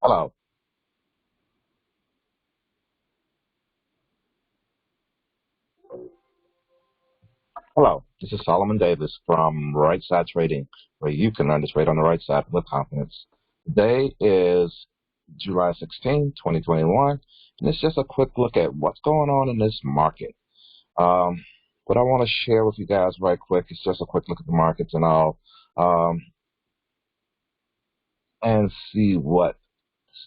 Hello. Hello. This is Solomon Davis from Right Side Trading, where you can learn to trade on the right side with confidence. Today is July 16, 2021, and it's just a quick look at what's going on in this market. Um, what I want to share with you guys right quick is just a quick look at the markets and all, um, and see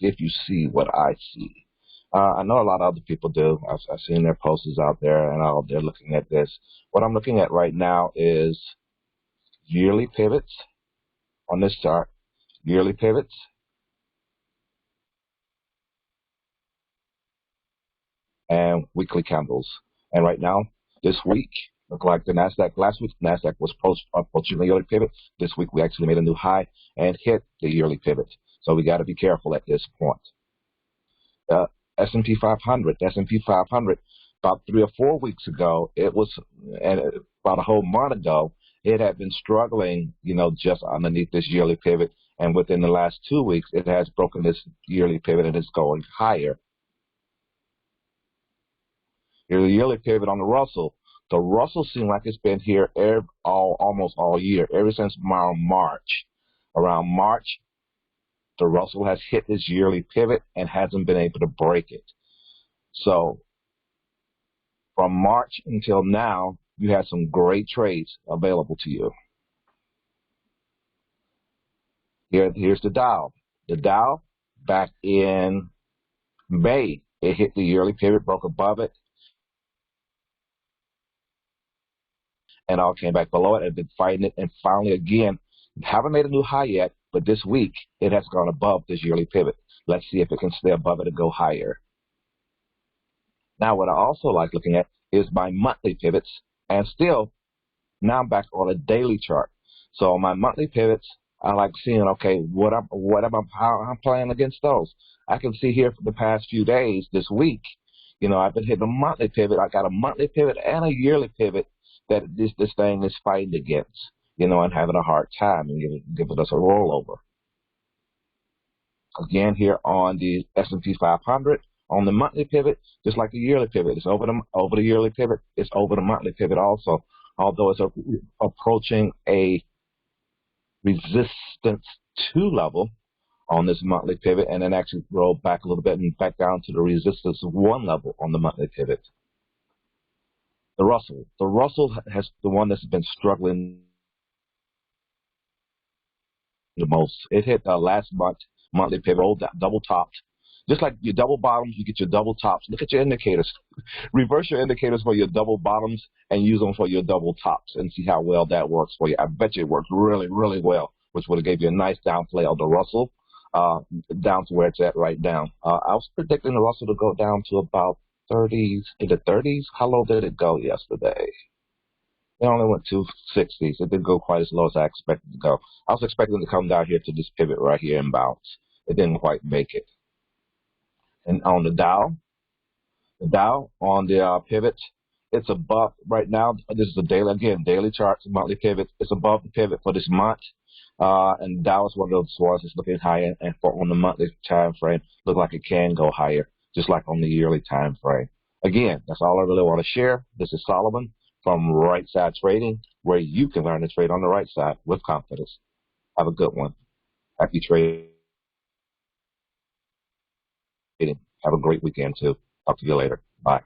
if you see what I see. I know a lot of other people do. I've seen their posters out there and all. They're looking at this. What I'm looking at right now is yearly pivots on this chart, yearly pivots, and weekly candles. And right now, this week, look like the Nasdaq. Last week, Nasdaq was approaching the yearly pivot. This week, we actually made a new high and hit the yearly pivot. So we got to be careful at this point. Uh, S&P 500, S&P 500, about 3 or 4 weeks ago, it was, and about a whole month ago, it had been struggling, just underneath this yearly pivot. And within the last 2 weeks, it has broken this yearly pivot and it's going higher. Here's a yearly pivot on the Russell. The Russell seems like it's been here almost all year, ever since around March. Around March, the Russell has hit this yearly pivot and hasn't been able to break it. So from March until now, you had some great trades available to you. Here's the Dow. The Dow, back in May, it hit the yearly pivot, broke above it, and all came back below it and been fighting it. And finally, again, haven't made a new high yet, but this week it has gone above this yearly pivot. Let's see if it can stay above it and go higher. Now, what I also like looking at is my monthly pivots, and still, now I'm back on a daily chart. So on my monthly pivots, I like seeing, okay, how I'm playing against those. I can see here for the past few days, this week, I've been hitting a monthly pivot. I got a monthly pivot and a yearly pivot that this thing is fighting against, and having a hard time and giving us a rollover. Again, here on the S&P 500, on the monthly pivot, just like the yearly pivot, it's over the yearly pivot. It's over the monthly pivot also, although it's approaching a resistance 2 level on this monthly pivot, and then actually rolled back a little bit and back down to the resistance 1 level on the monthly pivot. The Russell has the one that's been struggling the most. It hit last month monthly pivot, rolled double topped. Just like your double bottoms, you get your double tops. Look at your indicators. Reverse your indicators for your double bottoms and use them for your double tops and see how well that works for you. I bet you it works really, really well, which would have gave you a nice downplay of the Russell down to where it's at right now. I was predicting the Russell to go down to about 30s, in the 30s. How low did it go yesterday? It only went to 60s. It didn't go quite as low as I expected to go. I was expecting to come down here to this pivot right here and bounce. It didn't quite make it. And on the Dow on the pivot, it's above right now. This is a daily charts, monthly pivot. It's above the pivot for this month. And Dow is one of those ones that's looking higher, and for on the monthly time frame, look like it can go higher, just like on the yearly time frame. Again, that's all I really want to share. This is Solomon from Right Side Trading, where you can learn to trade on the right side with confidence. Have a good one. Happy trading. Have a great weekend too. Talk to you later. Bye.